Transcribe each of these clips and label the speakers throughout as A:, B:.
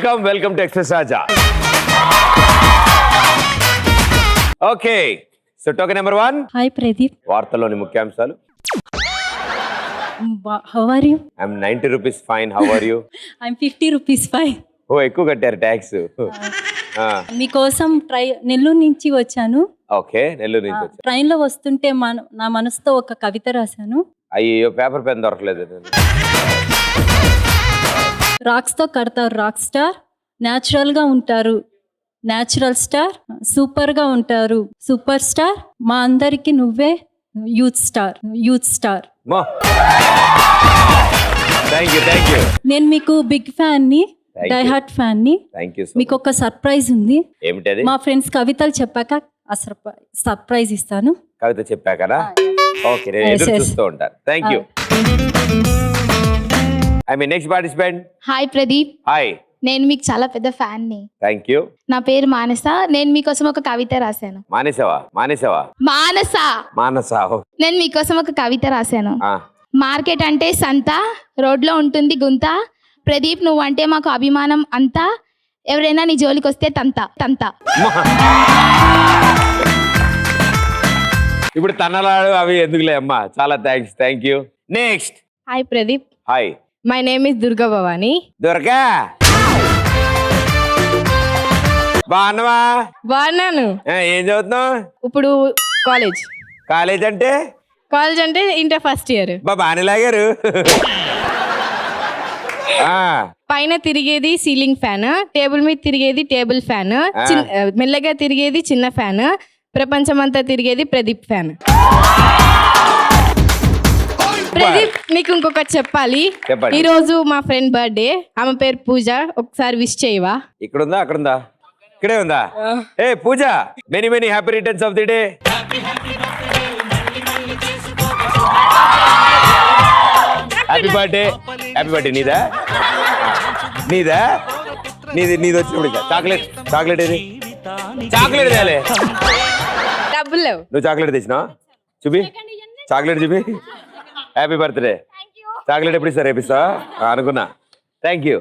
A: Welcome to express Raja. Okay, so token number 1.
B: Hi Pradeep.
A: వార్తల్లోని ముఖ్యాంశాలు.
B: How are you?
A: I'm 90 rupees fine. How are you?
B: I'm 50 rupees fine.
A: ఓ, ఎక్కువ కట్టారు tax.
B: మీకోసం నెల్లూరు నుంచి వచ్చాను.
A: ఓకే, నెల్లూరు నుంచి వచ్చాను.
B: ట్రైన్ లో వస్తుంటే నా మనసుతో ఒక కవిత రాశాను.
A: అయ్యో, పేపర్ పెన్ దొరకలేదు.
B: రాక్స్ తో కడతారు రాక్ స్టార్, న్యాచురల్ గా ఉంటారు న్యాచురల్ స్టార్, సూపర్ గా ఉంటారు సూపర్ స్టార్, మా అందరికి నువ్వే యూత్ స్టార్ యూత్ స్టార్. నేను మీకు బిగ్ ఫ్యాన్ ని, డై హార్ట్ ఫ్యాన్ ని. మీకు ఒక సర్ప్రైజ్ ఉంది.
A: ఏమిటది?
B: మా ఫ్రెండ్స్ కవితలు చెప్పాక ఆ సర్ప్రైజ్ ఇస్తాను.
A: కవిత చెప్పాకనా? ఓకే, నేను ఎదురు చూస్తూ ఉంటాను. Thank you. I mean next participant.
C: Hi Pradeep.
A: Hi.
C: నేను మీకు చాలా పెద్ద ఫ్యాన్ ని.
A: Thank you.
C: నా పేరు మానస. నేను మీకోసం ఒక కవిత రాశాను.
A: మానసవా?
C: మానస. నేను మీకోసం ఒక కవిత రాశాను. మార్కెట్ అంటే సంత, రోడ్లో ఉంటుంది గుంత, ప్రదీప్ నువ్వంటే మాకు అభిమానం అంతా, ఎవరైనా నీ జోలికి వస్తే తంత.
A: ఇప్పుడు తన్నలాడు అవి ఎందుకులే అమ్మా. చాలా thanks. Thank you. Next.
D: Hi Pradeep.
A: Hi.
D: My name is Durga Bhavani.
A: Durga, బాగున్నావా?
D: బాగున్నాను.
A: ఏం చదువుతున్నావు
D: ఇప్పుడు?
A: కాలేజ్ అంటే
D: ఇంటర్ ఫస్ట్ ఇయర్.
A: బాగానే లాగారు.
D: పైన తిరిగేది సీలింగ్ ఫ్యాన్, టేబుల్ మీద తిరిగేది టేబుల్ ఫ్యాన్, మెల్లగా తిరిగేది చిన్న ఫ్యాన్, ప్రపంచమంతా తిరిగేది ప్రదీప్ ఫ్యాన్. ప్రదీప్, నీకు ఇంకొకటి చెప్పాలి. ఈ రోజు మా ఫ్రెండ్ బర్త్డే. ఆమె పేరు పూజ. ఒకసారి విష్ చేయవా?
A: ఇక్కడుందా? అక్కడుందా? ఇక్కడే ఉందా? ఏ Pooja, many many happy returns of the day. Happy birthday. Happy birthday. నీది వచ్చినప్పుడు చాక్లెట్ ఏది? చాక్లెట్ తేలే.
D: డబ్బులు
A: నువ్వు చాక్లెట్ తెచ్చినావా? చూపి చాక్లెట్, చూపి. Happy birthday. చాక్లెట్ ఎప్పుడు ఇస్తారు? రేపిస్తావా? అనుకున్నా. Thank you.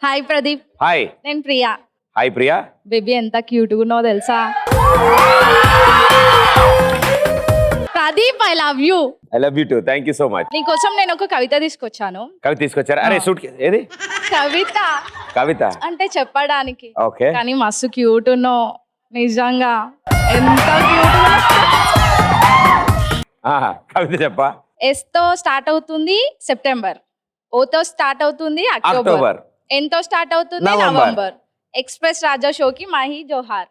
D: Hi Pradeep.
A: Hi.
D: నేను ప్రియా.
A: హాయ్ ప్రియా.
D: బేబీ ఎంత క్యూట్ గా ఉన్నావు తెలుసా? Pradeep, I love you.
A: I love you two. Thank you so much.
D: నీకోసం నేను ఒక కవిత తీసుకొచ్చాను.
A: కవిత తీసుకొచ్చారా? అరే సూట్ ఏది? కవిత
D: అంటే చెప్పడానికి.
A: ఓకే.
D: కానీ మస్తు క్యూట్ ఉన్నావు నిజంగా. ఎంత క్యూట్.
A: కవిత చెప్పా.
D: ఎస్ తో స్టార్ట్ అవుతుంది సెప్టెంబర్, ఓతో స్టార్ట్ అవుతుంది అక్టోబర్, ఎన్ తో స్టార్ట్ అవుతుంది నవంబర్. ఎక్స్ప్రెస్ రాజా షోకి మాహి జోహార్.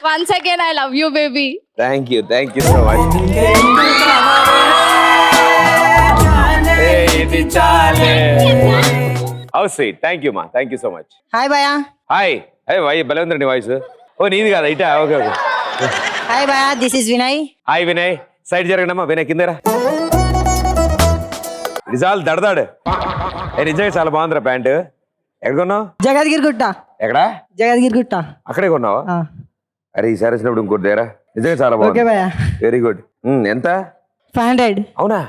D: Once again I love you baby.
A: Thank you so much. How sweet. Thank you మా. Thank you so much.
E: Hi భయ్యా.
A: హాయ్. అయ్యి భయ్, భలే ఉందండి వాయిస్. ఓ నీది కాదా? ఇటా? Okay okay.
E: హాయ్ భయ్యా, this is Vinay.
A: Hi Vinay. Side జరగడమ్మా. వినయ్ కిందరా. రిజాల్ దడదాడు. నిజంగా చాలా బాగుందిరా ప్యాంటు. ఎక్కడ కొన్నావు?
E: జగద్గిరి గుట్ట.
A: ఎక్కడా?
E: జగద్గిరి గుట్ట.
A: అక్కడే కొన్నావా? అరే ఈసారి వచ్చినప్పుడు ఇంకోటి దగ్గర. నిజంగా చాలా బాగుంది. Very good. ఎంత?
E: 500.
A: అవునా?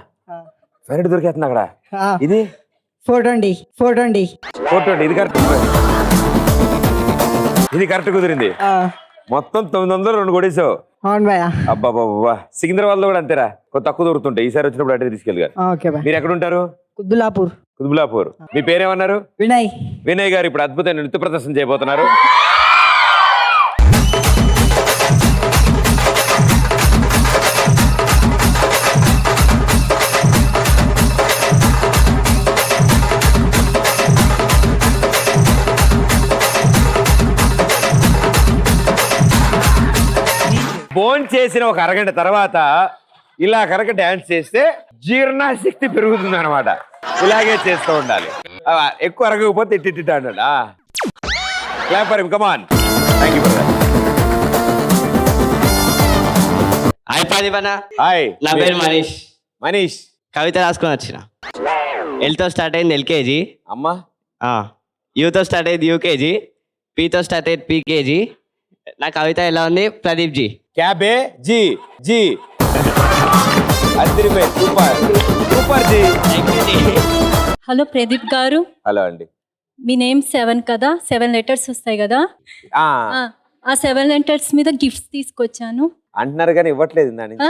A: 500 దొరికేస్తుంది అక్కడ. ఇది
E: 420.
A: ఇది కరెక్ట్. ఇది కరెక్ట్ కుదిరింది. మొత్తం 900 2 కొడేసావు.
E: అవును భయ్యా.
A: అబ్బాబ్బా, సికింద్రాబాద్ లో కూడా అంతేరా, కొంత తక్కువ దొరుకుతుంటాయి. ఈసారి వచ్చినప్పుడు అంటే తీసుకెళ్ళి. మీరు ఎక్కడ ఉంటారు? కుత్బులాపూర్. మీ పేరేమన్నారు? వినయ్ గారు ఇప్పుడు అద్భుతమైన నృత్య ప్రదర్శన చేయబోతున్నారు. ఫోన్ చేసిన ఒక అరగంట తర్వాత ఇలా కనుక డాన్స్ చేస్తే జీర్ణశక్తి పెరుగుతుంది అనమాట. ఇలాగే చేస్తూ ఉండాలి. ఎక్కువ అరగకపోతే ఇట్టిట్ట అన్నాడు. Clap for him. Come on. Thank you brother.
F: Hi ప్రదీపన్న.
A: హాయ్.
F: నా పేరు
A: మనీష్.
F: కవిత రాసుకొని వచ్చిన. ఎల్తో స్టార్ట్ అయింది ఎల్కేజీ.
A: అమ్మా.
F: యూతో స్టార్ట్ అయింది యూకేజీ. పీతో స్టార్ట్ అయింది పీకేజీ. నా కవిత ఎలా ఉంది ప్రదీప్ జీ?
A: క్యాబే జీ. అదిరిపోయి సూపర్.
B: హలో ప్రదీప్ గారు,
A: హలో అండి.
B: మీ నేమ్ 7 కదా, 7 లెటర్స్ వస్తాయి కదా,
A: ఆ,
B: ఆ 7 లెటర్స్ మీద గిఫ్ట్స్ తీసుకొచ్చాను.
A: అంటున్నారు కానీ ఇవ్వట్లేదు దాని
B: ఆ,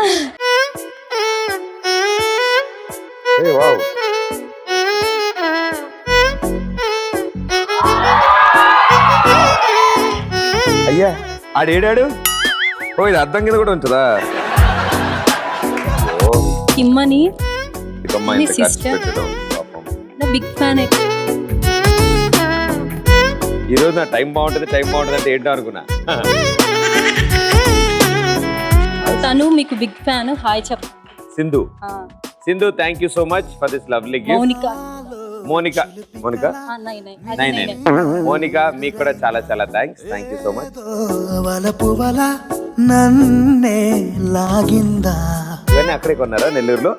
A: అయ్యా ఆడేడాడు. ఓ ఇది అర్థం కింద కూడా ఉంటుందా?
B: కిమ్మని
A: ఇకమ్మా
B: మీ
A: ఇంత ఖర్చు
B: sister.
A: పెట్టడం పాపం.
B: నా బిగ్ ఫ్యాన్.
A: ఈ రోజు నా టైం బాగుంటుంది అంటే ఏంటో అనుకున్నా.
B: తను మీకు బిగ్ ఫ్యాన్. హాయ్ చెప్ప.
A: Sindhu, thank you so much for this lovely gift.
B: Mounika.
A: Monika Monika మీకు కూడా చాలా చాలా thanks. Thank you so much.
G: నన్నే లాగిందా
A: ఇవన్నీ అక్కడే కొన్నారా నెల్లూరులో?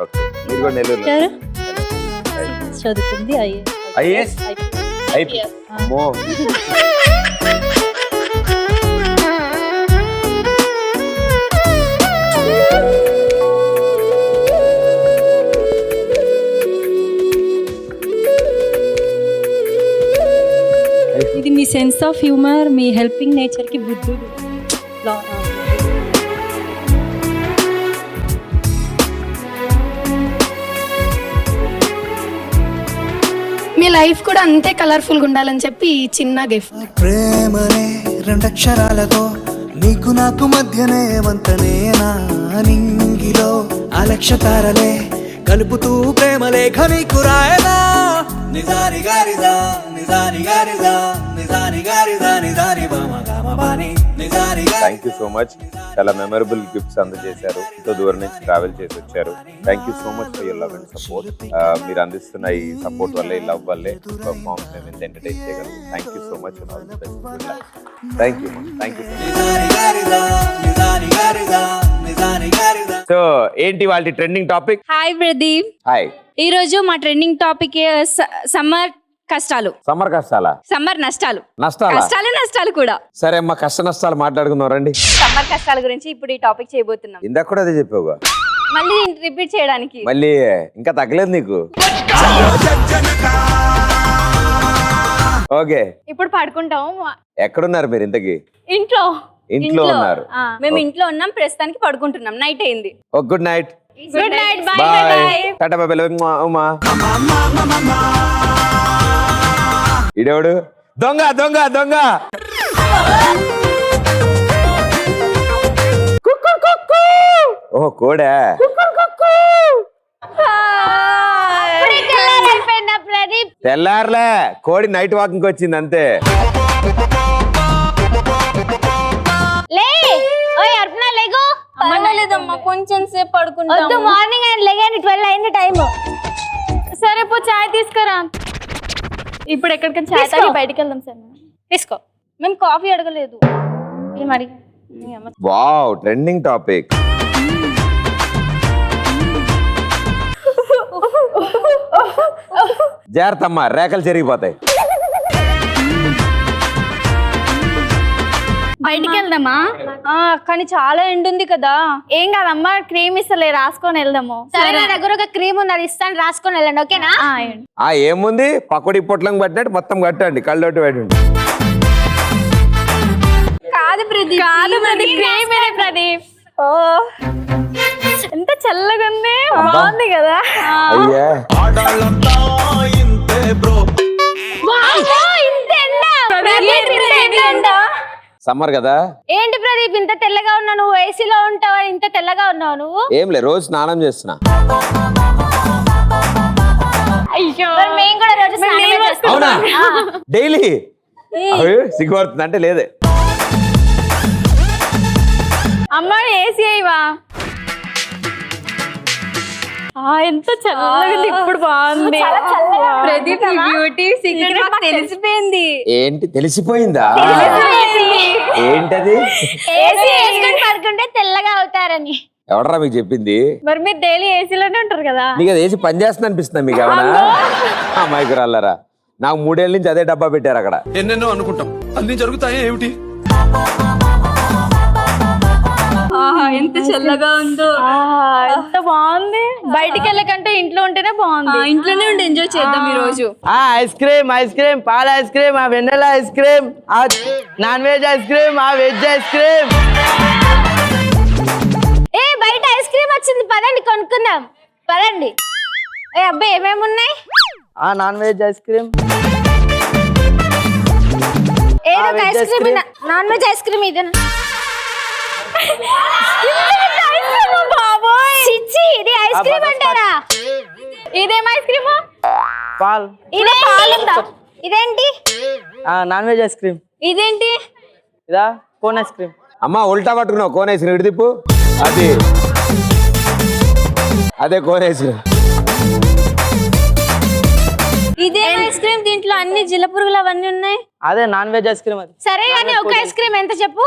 A: ఓకే, మీరు కూడా నెల్లూరులో
B: చదువుతుంది.
A: ఐఏఎస్ అమ్మో.
B: ఇది మీ సెన్స్ ఆఫ్ హ్యూమర్, మీ హెల్పింగ్ నేచర్ కి బుద్ధుడు.
H: మీ లైఫ్ కూడా అంతే కలర్ఫుల్ గా ఉండాలని చెప్పి ఈ చిన్న గిఫ్ట్.
G: ప్రేమనే రెండక్షరాలతో నీకు నాకు మధ్యనే వంతనేనా నింగిలో అలక్ష తారలే కలుపుతూ ప్రేమ లేఖ నీకు రాయదా నిజాని గారిదా నిజాని గారిదా నిజాని గారిదా నిజాని బామగామబాని నిజాని
A: థ్యాంక్ యూ సో మచ్. చాలా మెమరబుల్ గిఫ్ట్స్ అందజేశారు. ఎంతో దూరం నుంచి ట్రావెల్ చేసి వచ్చారు. Thank you so much for your love and support. మీరు అందిస్తున్న ఈ సపోర్ట్ వల్లే, ఈ లవ్ వల్లే పర్ఫార్మెన్స్ మేము ఎంత ఎంటర్టైన్ చేయగలం. Thank you so much. Thank you so ఏంటి వాళ్ళ trending topic?
D: Hi Pradeep.
A: Hi.
D: ఈ రోజు మా ట్రెండింగ్ టాపిక్ సమ్మర్ కష్టాలు.
A: సమ్మర్ కష్టాలా?
D: సమ్మర్ నష్టాలు.
A: నష్టాలా?
D: నష్టాలు కూడా.
A: సరే అమ్మా, కష్ట నష్టాలు మాట్లాడుకుందాం రండి.
D: సమ్మర్ కష్టాల గురించి ఇప్పుడు ఈ టాపిక్ చేయబోతున్నాం.
A: ఇందాక కూడా అదే చెప్పావుగా,
D: మళ్ళీ రిపీట్ చేయడానికి.
A: మళ్ళీ ఇంకా తగ్గలేదు నీకు. ఓకే,
D: ఇప్పుడు పడుకుంటాం.
A: ఎక్కడున్నారు మీరు ఇంతకి?
D: ఇంట్లో
A: ఉన్నారు.
D: మేము ఇంట్లో ఉన్నాం, ప్రస్తుతానికి పడుకుంటున్నాం. నైట్ అయింది.
A: Oh good night.
D: Good night.
A: Bye. టాటా బాయ్ బాయ్. ఇడేవాడు దొంగ దొంగ దొంగ. ఓ కోడా. తెల్లారులే, కోడి నైట్ వాకింగ్ వచ్చింది అంతే.
D: లేదమ్మా, కొంచెం సేపు పడుకుంటాం.
I: మార్నింగ్ ఆయన లెగండి, 12 అయింది టైం.
D: సరే పో, చాయ్ తీసుకురా. ఇప్పుడు ఎక్కడికైనా చాయ్ తాగి బయటికి వెళ్దాం. సార్ తీసుకో. మేము కాఫీ అడగలేదు. మరి
A: వావ్, ట్రెండింగ్ టాపిక్. జాగ్రత్త అమ్మా, రేఖలు చెరిగిపోతాయి.
I: బయటికి వెళ్దామా?
D: కానీ చాలా ఎండ్ ఉంది కదా.
I: ఏం కాదమ్మా, క్రీమ్ ఇస్తలే, రాసుకొని వెళ్దాము. సరే, నా దగ్గర ఒక క్రీమ్ ఉంది, అది ఇస్తాను, రాసుకొని వెళ్ళండి. ఓకేనా?
A: ఏముంది, పకోడీ పొట్లం పట్టినట్టు మొత్తం కట్టండి, కళ్ళొట్టు పెట్టండి.
D: కాదు ప్రదీప్,
I: క్రీమ్ ప్రదీప్. ఎంత చల్లగా ఉంది, బాగుంది కదా?
A: అయ్యా సమ్మర్ కదా.
I: ఏంటి ప్రదీప్ ఇంత తెల్లగా ఉన్నావు? నువ్వు ఏసీలో ఉంటావు, ఇంత తెల్లగా ఉన్నావు నువ్వు.
A: ఏం లే, రోజు స్నానం చేస్తున్నా.
I: అయ్యో, మేము కూడా రోజు స్నానం చేస్తాం.
A: అవునా? డైలీ? సిగ్గుపడుతుంది అంటే లేదే.
I: అమ్మాయి ఏసీ అయ్యవా? ఎంత చల్లగా ఉంది, ఇప్పుడు బాగుంది.
D: ప్రదీప్ బ్యూటీ సీక్రెట్ మాకు తెలిసిపోయింది.
A: ఏంటి తెలిసిపోయిందా? ఏంటది?
I: ఏసీ వేసుకొని పడుకుంటే తెల్లగా అవుతారని.
A: ఎవడరా మీకు చెప్పింది?
I: మరి మీరు డైలీ ఏసీలోనే ఉంటారు కదా.
A: నీకు అది ఏసీ పని చేస్తుంది అనిపిస్తుంది మీకు ఏమన్నా? మైకురాళ్ళరా, నాకు 3 ఏళ్ళ నుంచి అదే డబ్బా పెట్టారు అక్కడ.
G: ఎన్నెన్నో అనుకుంటాం, అన్ని జరుగుతాయి ఏమిటి?
B: ఎంత చల్లగా ఉందో.
I: ఎంత బాగుంది. బయటికి వెళ్ళకంటే ఇంట్లో ఉంటేనే బాగుంది.
B: ఇంట్లోనే ఉండి ఎంజాయ్ చేద్దాం ఈ రోజు.
F: ఐస్ క్రీమ్ పాల ఐస్ క్రీమ్ వెన్నెల ice cream non veg ice cream veg ice cream.
I: ఏ బయట ఐస్ క్రీమ్ వచ్చింది, పదండి కొనుక్కుందాం, పదండి. ఏ అబ్బాయి ఏమేమి ఉన్నాయి?
F: నాన్ వెజ్ ఐస్ క్రీమ్
I: ఏదో ఒక ice cream, non veg ice cream ఇదేనా? బాబోయ్ చిచ్చి, ఇది ఐస్ క్రీమ్ అంటారా? ఇదేం ఐస్ క్రీమ్?
F: పాల్.
I: ఇదే పాలుందా? ఇదేంటి?
F: Non veg ice cream.
I: ఇదేంటి?
F: ఇదా కోన్ ఐస్ క్రీమ్.
A: అమ్మా ఉల్టా పట్టుకున్నావు, కోన్ ఐస్ క్రీమ్ ఇటు తిప్పు. అదే కోన్ ఐస్ క్రీమ్.
B: ఇదే ఐస్ క్రీమ్, దీంట్లో అన్ని జిలపురుగులు అవన్నీ ఉన్నాయి.
F: అదే నాన్ వెజ్ ఐస్ క్రీమ్. అది
I: సరే కానీ ఒక ఐస్ క్రీమ్ ఎంత చెప్పు?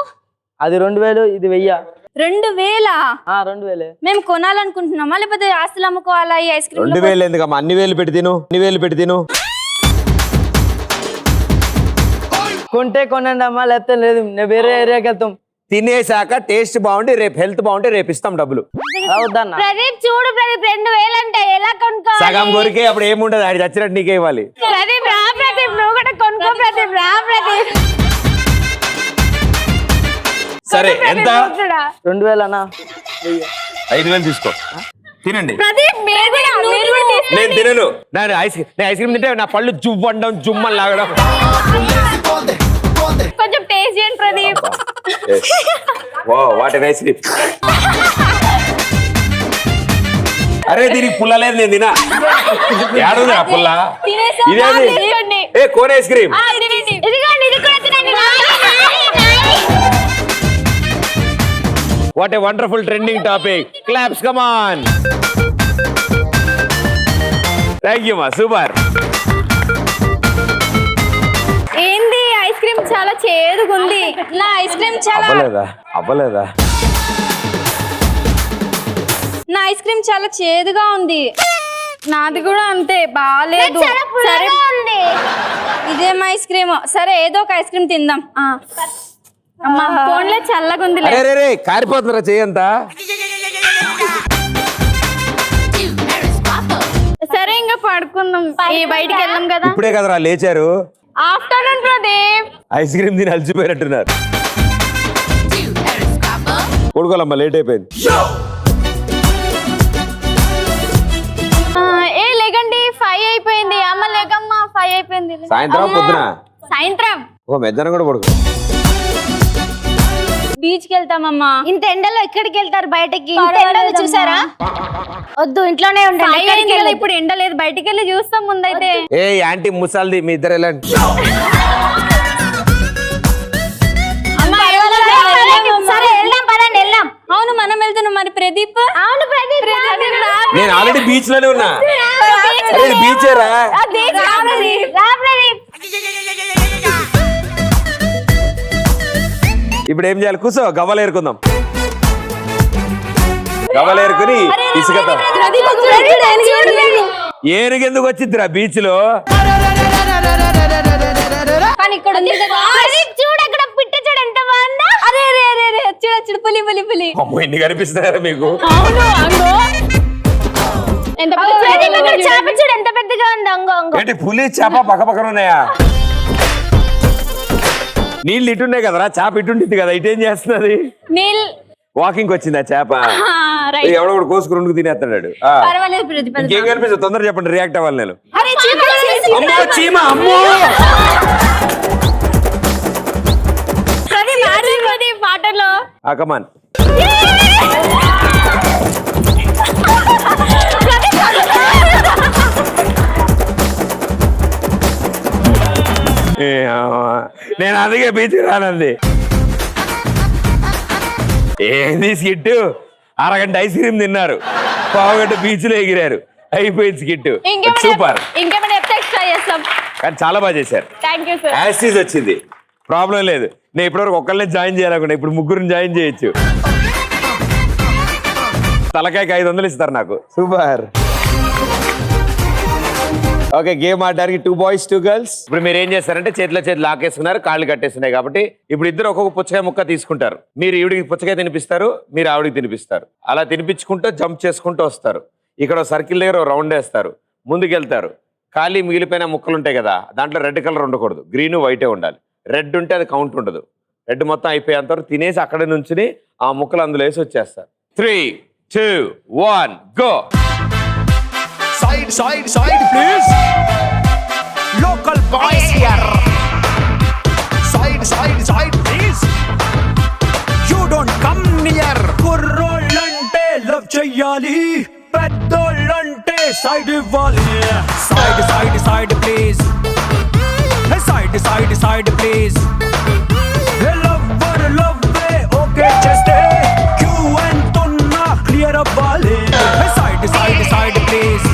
F: అది 2000, ఇది 1000.
B: 2000?
F: 2000.
B: మేము కొనాలనుకుంటున్నామా లేకపోతే ఆస్తులు అమ్ముకోవాలా ఈ ఐస్ క్రీమ్?
A: 2000 ఎందుకమ్మా, అన్ని వేలు పెట్టి తిను.
F: కొంటే కొనండి అమ్మా, లేకపోతే లేదు, నేను వేరే ఏరియాకి వెళ్తాం.
A: తినేసాక టేస్ట్ బాగుంటే రేపు హెల్త్ బాగుంటే రేపు ఇస్తాం డబ్బులు.
F: అవుదన్నా.
I: ప్రదీప్ చూడు, ప్రదీప్ 2000 అంటే ఎలా కొనుక్కోవాలి?
A: సగం కొరికే అప్పుడు ఏముండదు, ఆడి చచ్చినట్టు నీకే ఇవ్వాలి.
I: ప్రదీప్ రా, ప్రదీప్ నువ్వు కూడా కొనుక్కో. ప్రదీప్ రా, ప్రదీప్.
A: సరే ఎంత?
F: 2000 అన్నా.
A: 5000 తీసుకో, తినండి.
I: ప్రదీప్ మీరు కూడా
A: నేను తినను, నేను ఐస్ క్రీమ్ తింటే నా పళ్ళు జువ్వండం జుమ్మని లాగడం.
I: కొంచెం టేస్ట్ చేయండి Pradeep.
A: What an ice cream. అరే దీనికి పుల్ల లేదు, నేను తినా. ఏడుంది ఆ పుల్ల? ఇదేంటి? ఏ కోన్ ఐస్ క్రీమ్.
I: ఇదిగోండి, ఇది కూడా తినండి.
A: What a wonderful trending topic. Claps, come on. Thank you మా, సూపర్.
I: ఏంది ఐస్ క్రీమ్ చాలా చేదుగా ఉంది.
B: నా ఐస్ క్రీమ్ చాలా
A: అవ్వలేదా?
B: నా ఐస్ క్రీమ్ చాలా చేదుగా ఉంది.
I: నాది కూడా అంతే, బాగాలేదు. సరే ఉంది.
B: ఇదేం ఐస్ క్రీమ్? సరే ఏదో ఒక ఐస్ క్రీమ్ తిందాం.
I: అమ్మా ఫోన్లో చల్లగా ఉంది.
A: అరే కారిపోతుందిరా చెయ్యంతా.
I: సరే ఇంకా పడుకుందాం, బయటికి వెళ్ళాం కదా.
A: ఇప్పుడే కదరా లేచారు.
I: ఆఫ్టర్నూన్ ప్రదీప్.
A: ఐస్ క్రీమ్ తిని అలసిపోయినట్టున్నారు. పడుకోవాలమ్మా, లేట్ అయిపోయింది.
I: ఏ లేకండి, 5 అయిపోయింది. అమ్మ లేకమ్మా, 5 అయిపోయింది.
A: సాయంత్రం పొద్దున?
I: సాయంత్రం.
A: మధ్యాహ్నం కూడా పడుకో.
B: బీచ్ కి వెళ్తామమ్మా.
I: ఇంత ఎండలో ఎక్కడికి వెళ్తారు బయటకి? చూసారా? వద్దు, ఇంట్లోనే ఉండండి. ఇప్పుడు ఎండ లేదు, బయటికి వెళ్ళి చూస్తాం ముందైతే.
A: ఏ యాంటీ ముసాల్ది, మీ ఇద్దరు వెళ్ళండి.
I: సరే వెళ్దాం, పదండి వెళ్దాం.
B: అవును మనం వెళ్తున్నాం, మరి ప్రదీప్?
I: అవును ప్రదీప్.
A: నేను ఆల్రెడీ బీచ్ లోనే ఉన్నా. బీచ్ రా. ఇప్పుడు ఏం చేయాలి? కూర్చో, గవ్వలేరుకుందాం. గవ్వలేరుకుని ఇసుకతో. ఏనుగెందుకు వచ్చిద్దిరా బీచ్ లో?
B: కానీ ఇక్కడ
I: చూడు, అక్కడ పిట్ట చూడు ఎంత బాగుందా.
B: అరే చూడు పులి.
A: అమ్మో, ఎన్ని కనిపిస్తున్నారా మీకు?
I: చేప చూడు ఎంత పెద్దగా ఉంది.
A: ఏంటి పులి చేప పక్క పక్కన ఉన్నాయా? నీళ్ళు ఇటున్నాయి కదరా, చేప ఇటుండిద్ది కదా, ఇటేం చేస్తున్నది? వాకింగ్ వచ్చింది ఆ చేప. ఎవడో కూడా కోసుకుని తినేస్తున్నాడు. ఇంకేం కనిపిస్తుంది? తొందరగా చెప్పండి, రియాక్ట్ అవ్వాలి నేను. అమ్మో చీమ, అమ్మో.
I: పాటలో
A: కమాన్. నేను అందుకే బీచ్ రానంది. ఏంది స్కిట్? అరగంట ఐస్ క్రీమ్ తిన్నారు, పావుగంట బీచ్ లో ఎగిరారు, అయిపోయింది స్కిట్. సూపర్. కానీ చాలా బాగా చేశారు. యాసిస్ వచ్చింది, ప్రాబ్లం లేదు. నేను ఇప్పటివరకు ఒక్కళ్ళనే జాయిన్ చేయాలనుకున్నా, ఇప్పుడు ముగ్గురిని జాయిన్ చేయొచ్చు. తలకాయకి 500 ఇస్తారు నాకు. సూపర్. ఓకే, గేమ్ ఆడడానికి 2 బాయ్స్ 2 గర్ల్స్. ఇప్పుడు మీరు ఏం చేస్తారంటే చేతిలో లాకేసుకున్నారు, కాళ్ళు కట్టేస్తున్నాయి కాబట్టి ఇప్పుడు ఇద్దరు ఒక్కొక్క పుచ్చకాయ ముక్క తీసుకుంటారు. మీరు ఈవిడికి పుచ్చకాయ తినిపిస్తారు, మీరు ఆవిడికి తినిపిస్తారు. అలా తినిపించుకుంటూ జంప్ చేసుకుంటూ వస్తారు. ఇక్కడ సర్కిల్ దగ్గర రౌండ్ వేస్తారు, ముందుకెళ్తారు. ఖాళీ మిగిలిపోయిన ముక్కలు ఉంటాయి కదా, దాంట్లో రెడ్ కలర్ ఉండకూడదు, గ్రీన్ వైటే ఉండాలి. రెడ్ ఉంటే అది కౌంట్ ఉండదు. రెడ్ మొత్తం అయిపోయేంత వరకు తినేసి అక్కడ నుంచి ఆ ముక్కలు అందులో వేసి వచ్చేస్తారు. 3, 2, 1 go.
G: Side please. Local boys here. Side please. You don't come near. కుర్రోళ్ళంటే లవ్ చెయ్యాలి, పెద్దోళ్ళంటే సైడ్ ఇవ్వాలి. Side please. Side please. Love okay చేస్తే క్యూ ఎంతున్నా క్లియర్ అవ్వాలి. Side please. Side please.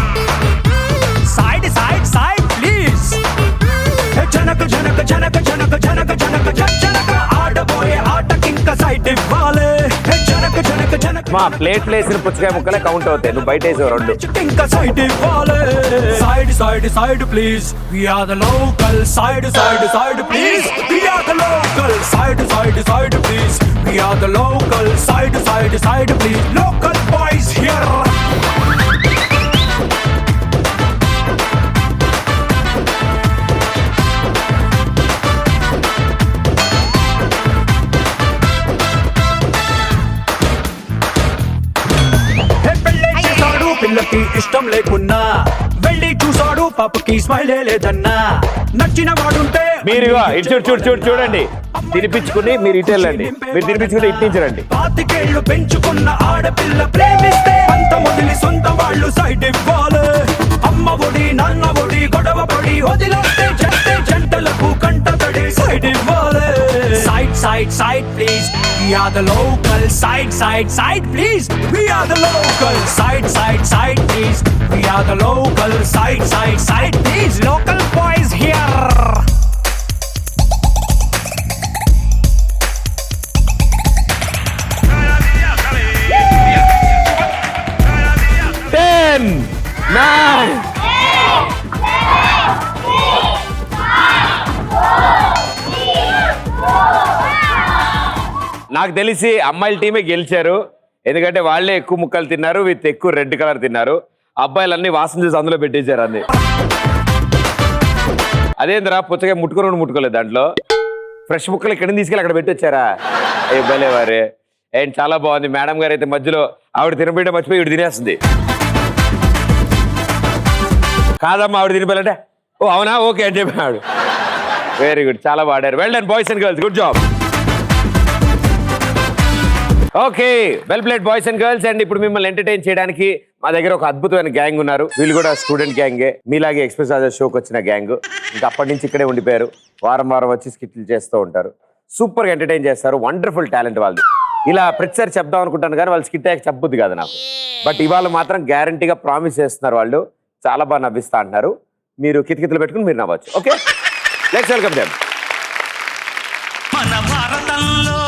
G: జనక ఆడబోయే ఆటకింక సైడ్ ఇవ్వాలి.
A: మా ప్లేట్లు వేసిన పుచ్చకాయ ముక్కలే కౌంట్ అవుతాయి, నువ్వు బయట వేసావు 2.
G: ఇంకా సైడ్ ఇవ్వాలి. Side please. We are the local. Side please. We are the local. Side please. We are the local. Side please. Local boys here. పిల్లకి ఇష్టం లేకున్నా వెళ్ళి చూసాడు, పాపకి స్మైల్ లేదన్నా. నచ్చిన వాడుంటే
A: మీరు చూడండి, తినిపించుకుని మీరు ఇటు వెళ్ళండి, మీరు తినిపించుకుని ఇట్టించరండి.
G: 25 ఏళ్ళు పెంచుకున్న ఆడపిల్ల ప్రేమిస్తే అంత మొదలి సొంత వాళ్ళు సైడ్ ఇవ్వాలి. అమ్మ ఒడి నాన్న ఒడి గొడవ పడి వదిలేస్తే జంటలకు కంట తడి సైడ్ ఇవ్వాలి. Side please. We are the local. Side please. We are the local. Side please. We are the local. Side please. Local boys here.
A: నాకు తెలిసి అమ్మాయిల టీమే గెలిచారు, ఎందుకంటే వాళ్ళే ఎక్కువ ముక్కలు తిన్నారు, విత్ ఎక్కువ రెడ్ కలర్ తిన్నారు. అబ్బాయిలన్నీ వాసన చూసి అందులో పెట్టేశారు అన్ని. అదేంద్రా పుచ్చకాయ ముట్టుకోలేదు, దాంట్లో ఫ్రెష్ ముక్కలు ఇక్కడ తీసుకెళ్ళి అక్కడ పెట్టొచ్చారా? ఏ భలేవారే. అండ్ చాలా బాగుంది. మేడం గారు అయితే మధ్యలో ఆవిడ తినబెట్టే మర్చిపోయి ఇవిడ తినేస్తుంది. కాదమ్మా ఆవిడ తినిపోయాలంటే ఓ అవునా ఓకే అని చెప్పాడు. వెరీ గుడ్, చాలా బాడారు. Well done boys and girls, good job. Okay, well played boys and girls. And ఇప్పుడు మిమ్మల్ని ఎంటర్టైన్ చేయడానికి మా దగ్గర ఒక అద్భుతమైన గ్యాంగ్ ఉన్నారు. వీళ్ళు కూడా స్టూడెంట్ గ్యాంగే, మీలాగే ఎక్స్ప్రెస్ రాజా షోకి వచ్చిన గ్యాంగ్. ఇంకా అప్పటి నుంచి ఇక్కడే ఉండిపోయారు, వారం వచ్చి స్కిట్లు చేస్తూ ఉంటారు. సూపర్గా ఎంటర్టైన్ చేస్తారు, వండర్ఫుల్ టాలెంట్ వాళ్ళది. ఇలా ప్రతిసారి చెప్దాం అనుకుంటాను కానీ వాళ్ళు స్కిట్ అయ్యాక చెప్పొద్దు కాదు నాకు. బట్ ఇవాళ మాత్రం గ్యారంటీగా ప్రామిస్ చేస్తున్నారు, వాళ్ళు చాలా బాగా నవ్విస్తా అంటున్నారు. మీరు కితకితలు పెట్టుకుని మీరు నవ్వచ్చు. Okay, let's welcome them.
J: మన భారతంలో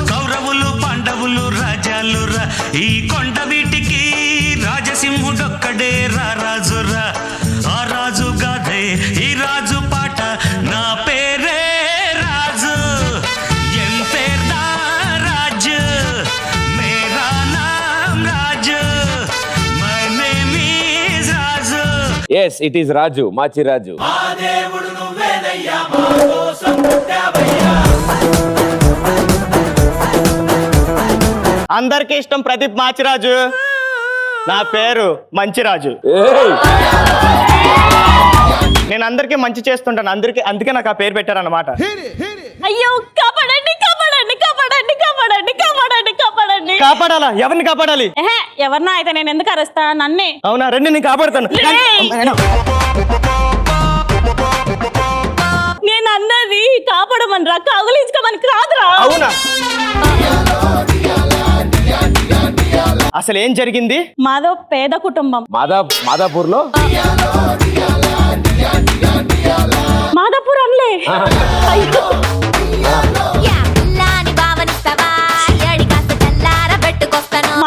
J: కౌరవులు పాండవులు రాజాలు రా, ఈ కొండ వీటికి రాజసింహుడొక్కడే రాజురా. ఆ రాజు గాథే ఈ రాజు పాట, నా పేరే రాజు, ఎన్ పేర్దా రాజు, మేరా నామ్ Raju, my name is Raju.
A: Yes, it is Raju, మాచి రాజు.
F: అందరికి ఇష్టం ప్రదీప్ మాచిరాజు, నా పేరు మంచిరాజు. నేను అందరికీ మంచి చేస్తుంటాను, అందుకే నాకు ఆ పేరు పెట్టారన్నమాట.
B: అయ్యో కాపాడండి కాపాడండి కాపాడండి కాపాడండి కాపాడండి కాపాడండి.
F: కాపాడాలా? ఎవరిని కాపాడాలి?
B: ఎవరినా అయితే నేను ఎందుకు అరుస్తా? నన్నే.
F: అవునా, రండి నేను కాపాడుతాను.
B: నేను అన్నది కాపాడమని రా, కౌగులించుకోమని కాదురా.
F: అవునా? అసలు ఏం జరిగింది?
B: మాదో పేద కుటుంబం.
A: మాదాపూర్ లో
B: మాదాపూర్ అనలే.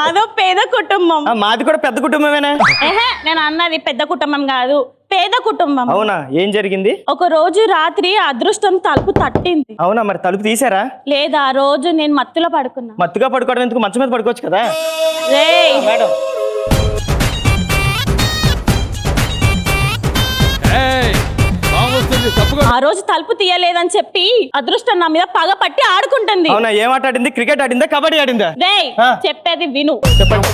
B: మాదో
K: పేద కుటుంబం.
L: మాది కూడా పెద్ద కుటుంబమేనా?
K: నేను అన్నది పెద్ద కుటుంబం కాదు, పేద కుటుంబం.
L: అవునా, ఏం జరిగింది?
K: ఒక రోజు రాత్రి అదృష్టం తలుపు తట్టింది.
L: అవునా, మరి తలుపు తీసారా?
K: లేదా ఆ రోజు నేను మత్తులో పడుకున్నా.
L: మత్తుగా పడుకోవడం ఎందుకు, మంచం మీద పడుకోవచ్చు కదా. మేడం
K: ఆ రోజు తలుపు తీయలేదని చెప్పి అదృష్టం నా మీద పగ పట్టి ఆడుకుంటుంది.
L: అవునా, ఏం ఆట ఆడింది? క్రికెట్ ఆడిందా, కబడ్డీ ఆడిందా?
K: చెప్పేది విను.
L: చెప్పండి.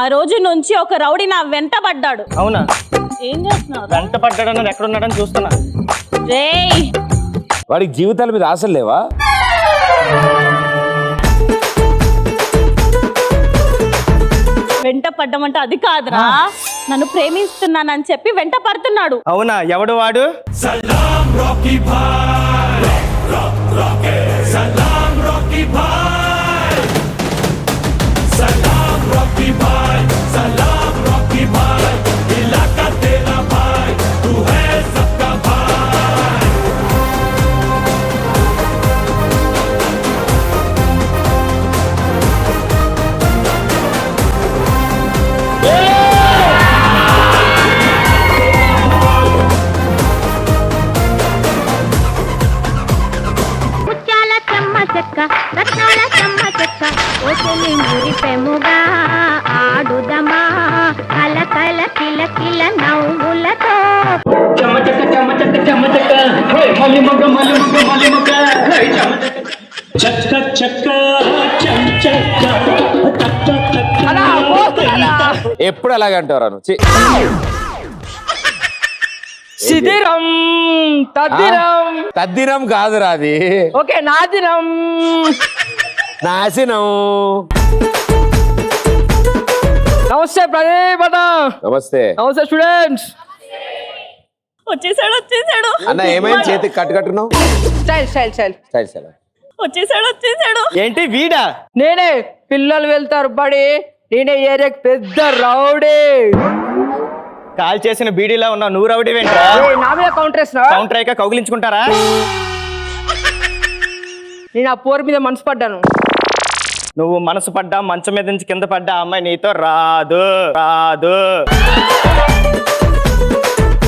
K: ఆ రోజు నుంచి ఒక రౌడీ నా వెంట పడ్డాడు.
L: అవునా,
K: ఏం చేస్తున్నావు?
L: వెంట పడ్డాడని ఎక్కడ ఉన్నాడని చూస్తున్నా.
A: వాడికి జీవితాల మీద ఆశలు లేవా?
K: వెంట పడ్డమంటే అది కాదురా, నన్ను ప్రేమిస్తున్నానని చెప్పి వెంట పడుతున్నాడు.
L: అవునా, ఎవడు వాడు?
G: సలాం రాకీ భాయ్, సలాం రాకీ భాయ్, సలాం రాకీ భాయ్, సలాం రాకీ భాయ్, ఇలాకా తేరా భాయ్, తూ హై సబ్కా భాయ్.
I: ఆడుదమా కల కల కిల కిల నవ్వులతో.
A: ఎప్పుడు అలాగే అంటారా నువ్వు?
L: సిదిరం తద్దిరం.
A: తద్దినం కాదురా అది.
L: ఓకే, నాదిరం.
A: నాశనం.
L: నమస్తే ప్రదీప్ అన్న.
A: నమస్తే.
L: నమస్తే స్టూడెంట్స్.
K: వచ్చేసాడు.
A: అన్న ఏమైంది, చేతికి కట్టుకట్టున్నావు? స్టైల్.
K: వచ్చేసాడు.
L: ఏంటి వీడా? నేనే, పిల్లలు వెళ్తారు బడి, నేనే ఏరియాకి పెద్ద రౌడీ. కాల్ చేసిన బీడీలా ఉన్నావు, నువ్వు రౌడీ వెంట్రా? నా మీద కౌంటర్ అయ్యాక కౌగిలించుకుంటారా? నేను ఆ పోరు మీద మనసు పడ్డాను. నువ్వు మనసు పడ్డా, మంచం మీద నుంచి కింద పడ్డా, అమ్మాయి నీతో రాదు.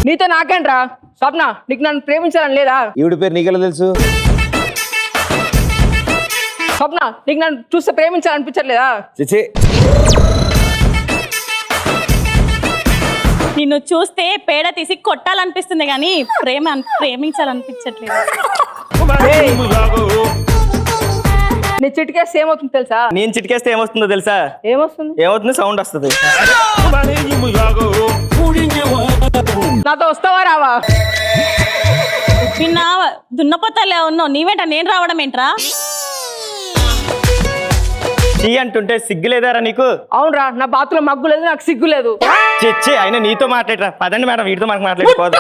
L: నీతో నాకేంట్రా? స్వప్న, నీకు నన్ను ప్రేమించాలని లేదా?
A: ఈవిడ పేరు నీకెలా తెలుసు?
L: స్వప్న, నీకు నన్ను చూస్తే ప్రేమించాలనిపించట్లేదా?
A: చిచి,
K: నిన్ను చూస్తే పేడ తీసి కొట్టాలనిపిస్తుంది కానీ ప్రేమించాలనిపించట్లేదు.
L: నీ చిటికేస్తే ఏమవుతుంది తెలుసా? నేను చిటికేస్తే ఏమొస్తుందో తెలుసా? ఏమవుతుంది? సౌండ్ వస్తుంది. నాతో వస్తావా రావా?
K: నిన్న దున్నపోతలే ఉన్నావు, నీవేంట నేను రావడం ఏంట్రా?
L: చీ అంటుంటే సిగ్గు లేదారా నీకు? అవునరా, నా బాతులో మగ్గు లేదు, నాకు సిగ్గు లేదు. చెచ్చి అయినా నీతో మాట్లాడరా. పదండి మేడం, వీటితో మనకు మాట్లాడుకోవద్దు.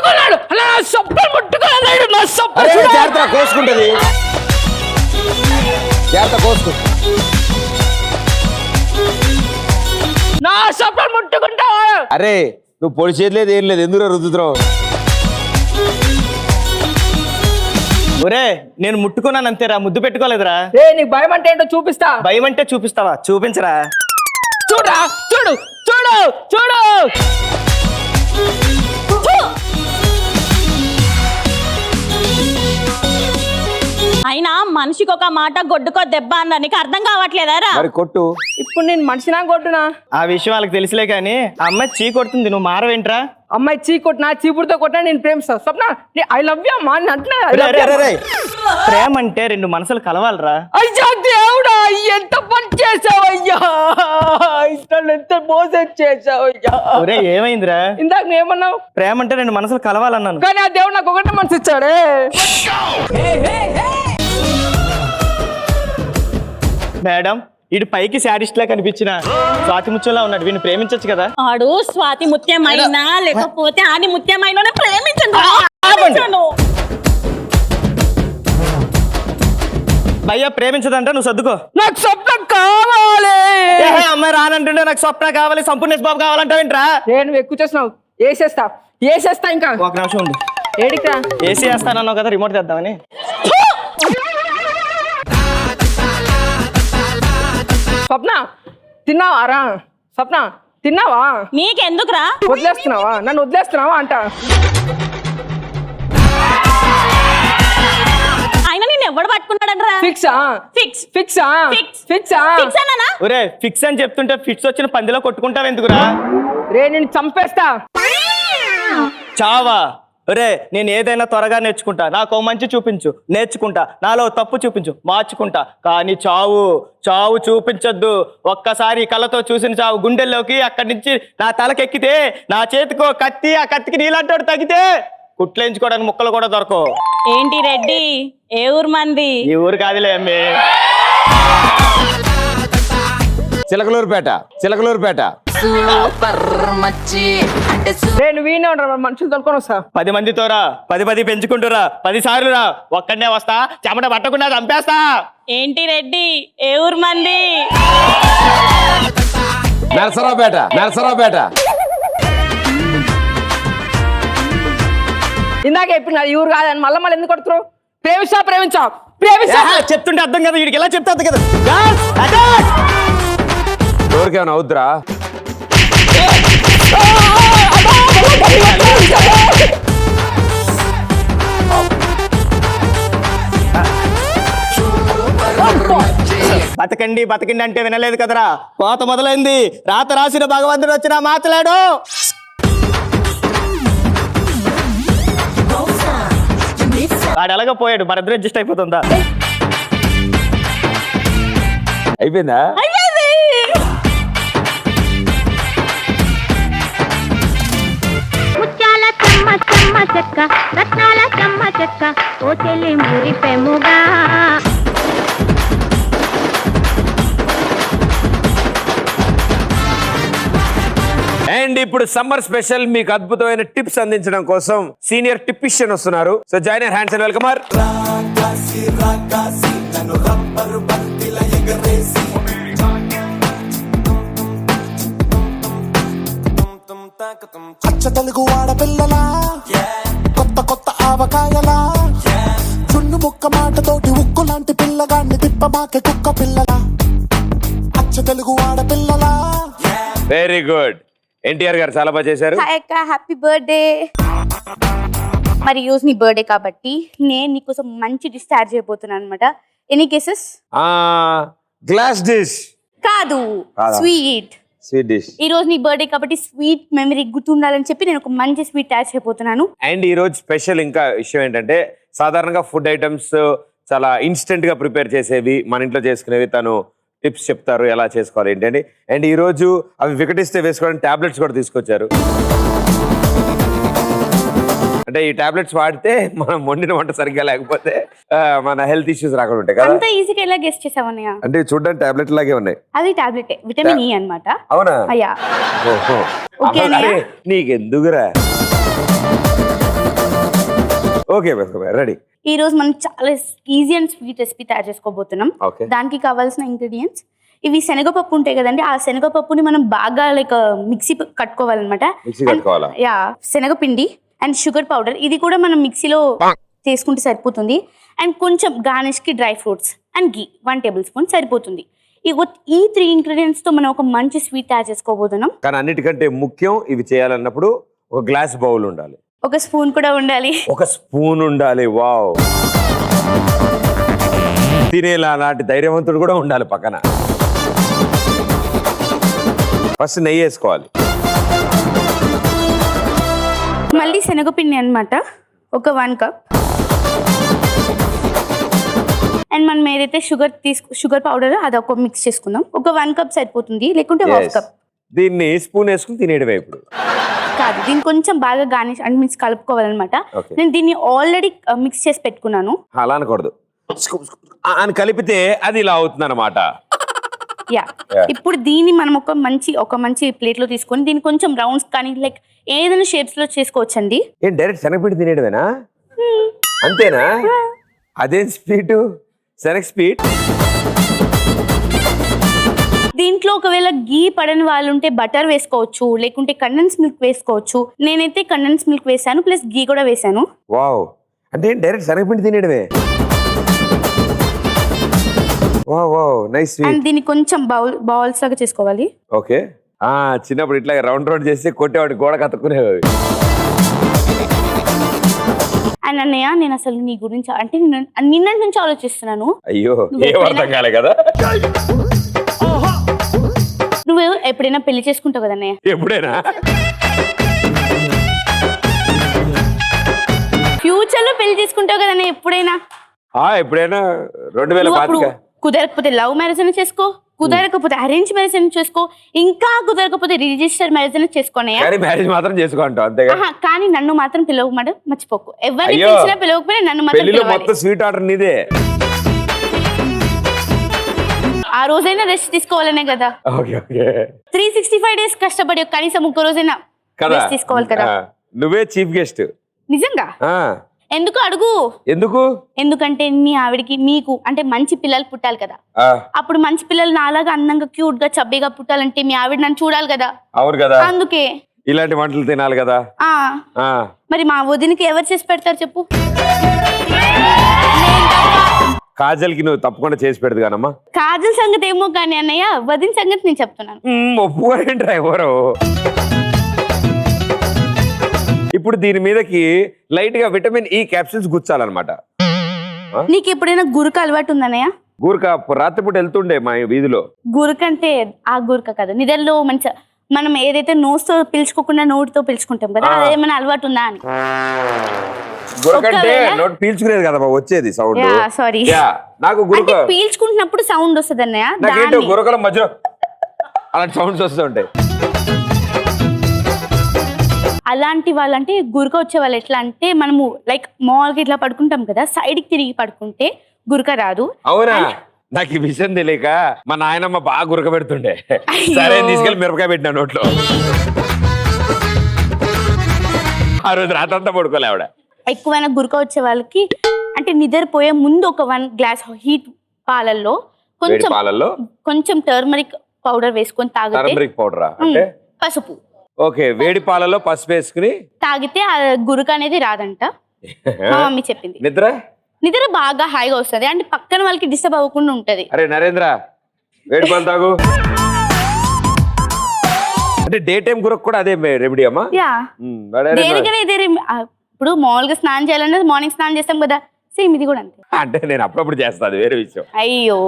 A: కోసుకుంటది.
L: నా సొప్పలు ముట్టుకుంటావా?
A: అరే నువ్వు పొడి చేయలేదు, ఏం లేదు, ఎందుకు రుద్దుతున్నావు?
L: ఒరే, నేను ముట్టుకున్నాను అంతేరా, ముద్దు పెట్టుకోలేదురా. నీకు భయం అంటే ఏంటో చూపిస్తా. భయం అంటే చూపిస్తావా? చూపించరా. చూడరా, చూడు.
K: అయినా మనిషికి ఒక మాట గొడ్డుకో దెబ్బ అన్న నీకు అర్థం కావట్లేదారా?
A: మరి కొట్టు.
L: ఇప్పుడు నేను మనిషినా కొట్టునా? ఆ విషయం వాళ్ళకి తెలుసులే కానీ అమ్మాయి చీ కొడుతుంది, నువ్వు మారవేంట్రా? అమ్మాయి చీ కొట్టినా, చీపుడుతో కొట్టినా నేను ప్రేమిస్తా. స్వప్న, ఐ లవ్ యూ అమ్మా అంటే. ప్రేమ అంటే రెండు మనసులు కలవాలరా. అయ్యా దేవుడా, ఎంత పని చేసావయ్యా, ఎంత మోసం చేసావయ్యా. ఒరే ఏమైందిరా? ఇందాక నువ్వేమన్నావు? ప్రేమ అంటే రెండు మనసులు కలవాలన్నాను, కానీ ఆ దేవుడు నాకు ఒకటే మనసు ఇచ్చాడే. మేడం, ఇటు పైకి శాడిస్ట్ లా కనిపించిన స్వాతి ముత్యంలా ఉన్నాడు, వీడిని ప్రేమించొచ్చు కదా?
K: ఆడు స్వాతి ముత్యమైనా లేకపోతే ఆని ముత్యమైనా ప్రేమించను.
L: భయ్యా ప్రేమించదంట, నువ్వు సర్దుకో. నాకు స్వప్నం కావాలి. అమ్మాయి రానంటుండే నాకు స్వప్న కావాలి, సంపూర్ణేష్ బాబు కావాలంటావేంట్రా? నేను ఎక్కువ చేస్తున్నావు. వేసేస్తా ఇంకా ఒక నిమిషం ఉంది. ఏడికా ఏసీ వేస్తానన్నావు కదా, రిమోట్ తెద్దామని. స్వప్న, తిన్నావా రా స్వప్న తిన్నావా
K: నీకెందుకురా?
L: వదిలేస్తున్నావా నన్ను వదిలేస్తున్నావా అంట
K: ఆయన నేను ఎవడు పట్టుకున్నాడనరా?
L: ఫిక్సా
K: ఫిక్స్
L: ఫిక్సా
K: ఫిక్స్
L: ఫిక్సా
K: ఫిక్స్ అన్నానా?
L: ఒరే ఫిక్స్ అని చెప్తుంటే ఫిక్స్ వచ్చిన పందిలో కొట్టుకుంటావు ఎందుకురా? రే నేను చంపేస్తా. చావా? ఒరే నేను ఏదైనా త్వరగా నేర్చుకుంటా, నాకు మంచి చూపించు, నేర్చుకుంటా, నాలో తప్పు చూపించు, మార్చుకుంటా. కానీ చావు చావు చూపించొద్దు. ఒక్కసారి కళ్ళతో చూసిన చావు గుండెల్లోకి అక్కడి నుంచి నా తలకెక్కితే, నా చేతికో కత్తి, ఆ కత్తికి నీలాంటి తగ్గితే కుట్లేయించుకోవడానికి ముక్కలు కూడా దొరకవు.
K: ఏంటి రెడ్డి, ఏ ఊరు మంది?
L: ఈ ఊరు కాదులే అమ్మే.
A: చిలకలూరుపేట.
L: నేను వీణే ఉంటాను, మనుషులు తొలుకొని వస్తా. 10 మందితో రా, 10 పెంచుకుంటురా, 10 సార్లు రా. ఒక్కడనే వస్తా, చెమట పట్టకుండా చంపేస్తా.
K: ఏంటి రెడ్డి, ఏ ఊరు మంది?
A: నరసరావుపేట.
L: ఇందాక చెప్పిన ఈ ఊరు కాదని మళ్ళీ ఎందుకు కొడుతున్నారు? ప్రేమించా చెప్తుంటే అర్థం కదా, వీడికి ఎలా చెప్తా కదా.
A: ఎవరికేమైనా అవుద్దురా?
L: బతకండి అంటే వినలేదు కదరా. కోత మొదలైంది. రాత రాసిన భగవంతుడు వచ్చినా మాట్లాడు. వాడు ఎలాగో పోయాడు, మన ఇద్దరు అడ్జస్ట్ అయిపోతుందా?
A: అయిపోయిందా?
I: ముత్యాల చెమ్మ చెక్క, రత్నాల చెమ్మ చెక్క, ఓ చెల్లి మురిపెముగా.
A: అండ్ ఇప్పుడు సమ్మర్ స్పెషల్ మీకు అద్భుతమైన టిప్స్ అందించడం కోసం సీనియర్ టిప్పిషియన్ వస్తున్నారు. So join your hands and welcome.
G: అచ్చ తెలుగు ఆడపిల్లలా, కొత్త ఆవకాయలా, చున్ను ముక్క మాటతోటి ఉక్కు లాంటి పిల్లగాన్ని తిప్పమాకే కుక్క పిల్లలా. అచ్చ తెలుగు ఆడపిల్లలా.
A: Very good. ఎన్టీఆర్ గారు చాలా బాగా చేశారు.
I: Happy birthday. మరి ఈ రోజు నీ బర్త్డే కాబట్టి నేను నీకోసం మంచి డిష్ తయారు చేయబోతున్నాను అనమాట. Any cases?
A: గ్లాస్ డిష్
I: కాదు, స్వీట్
A: డిష్.
I: ఈ రోజు నీ బర్త్డే కాబట్టి స్వీట్ మెమరీ గుర్తుండాలని చెప్పి నేను ఒక మంచి స్వీట్ తయారు చేయబోతున్నాను.
A: అండ్ ఈ రోజు స్పెషల్ ఇంకా విషయం ఏంటంటే, సాధారణంగా ఫుడ్ ఐటమ్స్ చాలా ఇన్స్టెంట్ గా ప్రిపేర్ చేసేవి, మన ఇంట్లో చేసుకునేవి తను టిప్స్ చెప్తారు ఎలా చేసుకోవాలి ఏంటండి. అండ్ ఈ రోజు అవి వికటిస్తే వేసుకోవడానికి టాబ్లెట్స్ కూడా తీసుకొచ్చారు. అంటే ఈ టాబ్లెట్స్ వాడితే మనం వండిన వంట సరిగ్గా లేకపోతే మన హెల్త్ ఇష్యూస్ రాకుండా ఉంటాయి కదా.
I: అంత ఈజీగా ఎలా గెస్ చేసావన్నయ్య?
A: అంటే చూడడానికి టాబ్లెట్ లాగే ఉన్నాయి.
I: అది టాబ్లెట్, విటమిన్ ఈ అన్నమాట.
A: అవునా?
I: అయ్యా.
A: ఓహో.
I: ఓకే అన్నయ్య.
A: నీకెందుకురా? Okay ready.
I: ఈ రోజు మనం చాలా ఈజీ అండ్ స్వీట్ రెసిపీ తయారు చేసుకోబోతున్నాం. దానికి కావాల్సిన ఇంగ్రీడియంట్స్ ఇవి. శనగపప్పు ఉంటాయి కదండి, ఆ శనగపప్పుని మనం బాగా లైక్ మిక్సీ కట్టుకోవాలన్నమాట. యా, శనగపిండి అండ్ షుగర్ పౌడర్, ఇది కూడా మనం మిక్సీలో చేసుకుంటే సరిపోతుంది. అండ్ కొంచెం గార్నిష్ కి dry fruits and ghee 1 table spoon సరిపోతుంది. ఈ 3 ఇంగ్రీడియంట్స్ తో మనం ఒక మంచి స్వీట్ తయారు చేసుకోబోతున్నాం.
A: కానీ అన్నిటికంటే ముఖ్యం, ఇవి చేయాలన్నప్పుడు ఒక గ్లాస్ బౌల్ ఉండాలి,
I: ఒక స్పూన్ కూడా ఉండాలి.
A: ఒక స్పూన్ ఉండాలి. వావ్. తినేలా నాటి ధైర్యవంతుడు కూడా ఉండాలి పక్కన. ఫస్ట్ నెయ్యి వేసుకోవాలి.
I: మళ్ళీ శనగపిండి అన్నమాట, ఒక 1 కప్. అండ్ మనం ఏదైతే షుగర్ పౌడర్ అది ఒక మిక్స్ చేసుకుందాం. ఒక 1 కప్ సరిపోతుంది, లేకుంటే 1/2 కప్.
A: దీన్ని స్పూన్ వేసుకుని తినేయడమే. ఇప్పుడు
I: కాదు, దీన్ని కొంచెం బాగా గార్నిష్ అండ్ మిక్స్ కలుపుకోవాలన్నమాట. నేను దీన్ని ఆల్రెడీ మిక్స్ చేసి పెట్టుకున్నాను.
A: అలా అనకూడదు, అని కలిపితే అది ఇలా అవుతుంది అనమాట.
I: యా, ఇప్పుడు దీన్ని మనం ఒక మంచి ప్లేట్ లో తీసుకొని దీన్ని కొంచెం రౌండ్స్ కానీ లైక్ ఏదైనా షేప్స్ లో చేసుకోవచ్చండి.
A: ఏం డైరెక్ట్ శనగపిండి తినేయడమేనా? అంతేనా? అదేం స్వీట్? శనగ స్వీట్.
I: దీంట్లో ఒకవేళ గీ పడని వాళ్ళు ఉంటే బటర్ వేసుకోవచ్చు, లేకుంటే కండెన్స్ మిల్క్ వేసుకోవచ్చు. నేనైతే కండెన్స్ మిల్క్ వేసాను, ప్లస్ గీ కూడా వేసాను.
A: వావ్. అంటే డైరెక్ట్ శనగపిండి తినేయడమే. నైస్
I: అండ్ దీన్ని కొంచెం బౌల్స్ లాగా చేసుకోవాలి.
A: ఓకే. చిన్నప్పుడు ఇట్లా రౌండ్ చేసి కొట్టేవాడి గోడ కత్తుకునేవి.
I: అండ్ అన్నయ్య నేను అసలు నీ గురించి అంటే నిన్నటి నుంచి ఆలోచిస్తున్నాను.
A: అయ్యో ఏం అర్థం కాలే కదా.
I: నువ్వు ఎప్పుడైనా పెళ్లి చేసుకుంటావు కదా అన్నయ్య?
A: ఎప్పుడైనా
I: ఫ్యూచర్ లో పెళ్లి చేసుకుంటావు కదా అన్నయ్య ఎప్పుడైనా?
A: ఎప్పుడైనా 2025
I: కుదరకపోతే లవ్ మ్యారేజ్ అయినా చేసుకో, కుదరకపోతే అరేంజ్ మ్యారేజ్ అయినా చేసుకో, ఇంకా కుదరకపోతే రిజిస్టర్ మ్యారేజ్ అయినా చేసుకోనయ్యా.
A: కానీ మ్యారేజ్ మాత్రం చేసుకుంటావు అంతే.
I: కానీ నన్ను మాత్రం పిలవమాట మర్చిపోకు. ఎవరిని పిలిచినా పిలవకపోయినా నన్ను మాత్రం
A: పెళ్లిలో మొత్తం స్వీట్ ఆర్డర్ నీదే.
I: ఆ రోజైనా రెస్ట్ తీసుకోవాలనే కదా. 365 days కష్టపడి కనీసం ఒక్క రోజైనా రెస్ట్ తీసుకోవాలి కదా.
A: నువ్వే చీఫ్ గెస్ట్.
I: నిజంగా? ఎందుకు అడుగు. ఎందుకంటే నీ ఆవిడికి మీకు అంటే మంచి పిల్లలు పుట్టాలి కదా. అప్పుడు మంచి పిల్లలు నాలాగా అందంగా క్యూట్ గా చబ్బీగా పుట్టాలంటే మీ ఆవిడ నన్ను చూడాలి కదా.
A: అవును కదా.
I: అందుకే
A: ఇలాంటి వంటలు తినాలి కదా.
I: మరి మా వదినికి ఎవరు చేసి పెడతారు చెప్పు?
A: కాజల్ కి నువ్వు తప్పకుండా చేసి పెడదు కానమ్మా.
I: కాజల్ సంగతి ఏమో కానీ అన్నయ్య వదిన సంగతి నేను చెప్తున్నాను.
A: ఒప్పుకోరేంట్రా ఎవరు. ఇప్పుడు దీని మీదకి లైట్ గా విటమిన్ ఈ క్యాప్సిల్స్ గుచ్చాలన్నమాట.
I: నీకు ఎప్పుడైనా గురుక అలవాటు ఉందన్నయ్య?
A: గురక రాత్రిపూట వెళ్తుండే మా వీధిలో.
I: గురక అంటే ఆ గురక కదా, నిద్రలో మంచి మనం ఏదైతే నోస్తో పిలుచుకోకుండా నోటితో పిలుచుకుంటాం కదా, అదేమైనా అలవాటు ఉందా అని.
A: గురక అంటే నోటి పీల్చుకునేది కదా వచ్చేది సౌండ్.
I: సారీ
A: నాకు గురక
I: పీల్చుకుంటున్నప్పుడు సౌండ్ వస్తుంది అన్నయ్య.
A: నాకేంటో గురకల మధ్యలో అలాంటి సౌండ్స్ వస్తూ ఉంటాయి.
I: అలాంటి వాళ్ళంటే గురక వచ్చే వాళ్ళు ఎట్లా అంటే మనము లైక్ మామూలుగా ఇట్లా పడుకుంటాం కదా, సైడ్ కి తిరిగి పడుకుంటే గురక రాదు.
A: అవునా? నాకు ఈ విషయం తెలియక మా నాయనమ్మ బాగా గురక పెడుతుండే. సరే తీసుకెళ్ళి మిరపకాయ పెట్టిన నోట్లో. ఆ రోజు రాత్రంతా పడుకోలే ఆవిడ.
I: ఎక్కువైనా గురక వచ్చే వాళ్ళకి అంటే నిద్రపోయే ముందు ఒక 1 glass హీట్ పాలల్లో కొంచెం టర్మరిక్ పౌడర్ వేసుకొని తాగితే.
A: టర్మరిక్ పౌడరా అంటే
I: పసుపు.
A: ఓకే. వేడి పాలలో పసుపు వేసుకుని
I: తాగితే ఆ గురక అనేది రాదంట మా మమ్మీ చెప్పింది. నిద్ర బాగా హాయిగా వస్తుంది అంటే పక్కన వాళ్ళకి డిస్టర్బ్ అవ్వకుండా ఉంటది.
A: అరే నరేంద్ర వేడి పాలు తాగు. అంటే డే టైం గురక కూడా అదే రెమెడీ అమ్మా?
I: దేనికనే ఇదే. ఇప్పుడు మామూలుగా స్నానం చేయాలంటే మార్నింగ్ స్నానం చేస్తాం కదా, సేమ్ ఇది కూడా అంతే.
A: అంటే నేను అప్పుడప్పుడు చేస్తాను, వేరే విషయం.
I: అయ్యో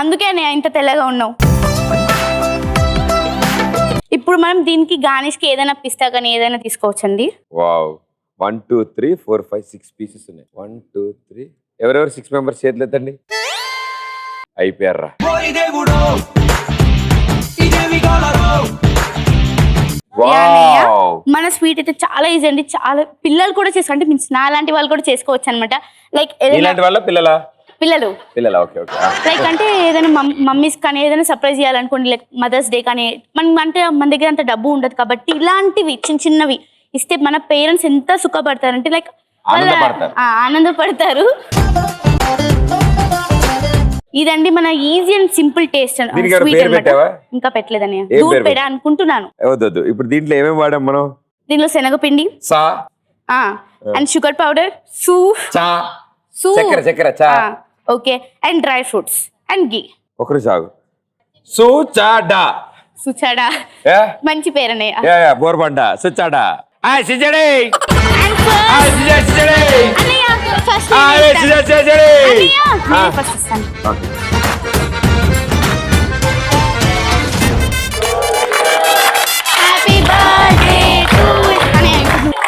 I: అందుకే ఇంత తెల్లగా ఉన్నావు. ఇప్పుడు మనం దీనికి గార్నిష్ కి ఏదైనా పిస్తా కానీ ఏదైనా తీసుకోవచ్చండి.
A: వావ్ 1 2 3 4 5 6 పీసెస్ ఉన్నాయి. 1 2 3 ఎవరెవరు 6 మెంబర్స్ చేతులు ఎత్తండి. అయిపోయారా?
I: మన స్వీట్ అయితే చాలా ఈజీ అండి. చాలా పిల్లలు కూడా చేసుకో అంటే మీన్స్ నా లాంటి వాళ్ళు కూడా చేసుకోవచ్చు అనమాట. లైక్ పిల్లలు లైక్ అంటే ఏదైనా మమ్మీస్ కానీ ఏదైనా సర్ప్రైజ్ చేయాలనుకోండి, లైక్ మదర్స్ డే కానీ అంటే మన దగ్గర అంత డబ్బు ఉండదు కాబట్టి ఇలాంటివి చిన్నవి ఇస్తే మన పేరెంట్స్ ఎంత సుఖపడతారంటే లైక్ ఆనందపడతారు. ఇదండి మన ఈజీ అండ్ సింపుల్ టేస్ట్ ఇంకా పెట్టలేదని దూద్ పేడ అనుకుంటున్నాను.
A: ఇప్పుడు దీంట్లో ఏమేమి వాడాం మనం?
I: దీనిలో శనగపిండి and sugar powder, okay, and dry fruits and ghee.
A: ఒకరు సాగు సుచాడా
I: మంచి పేరనే
A: బోర్బండ సుచాడా.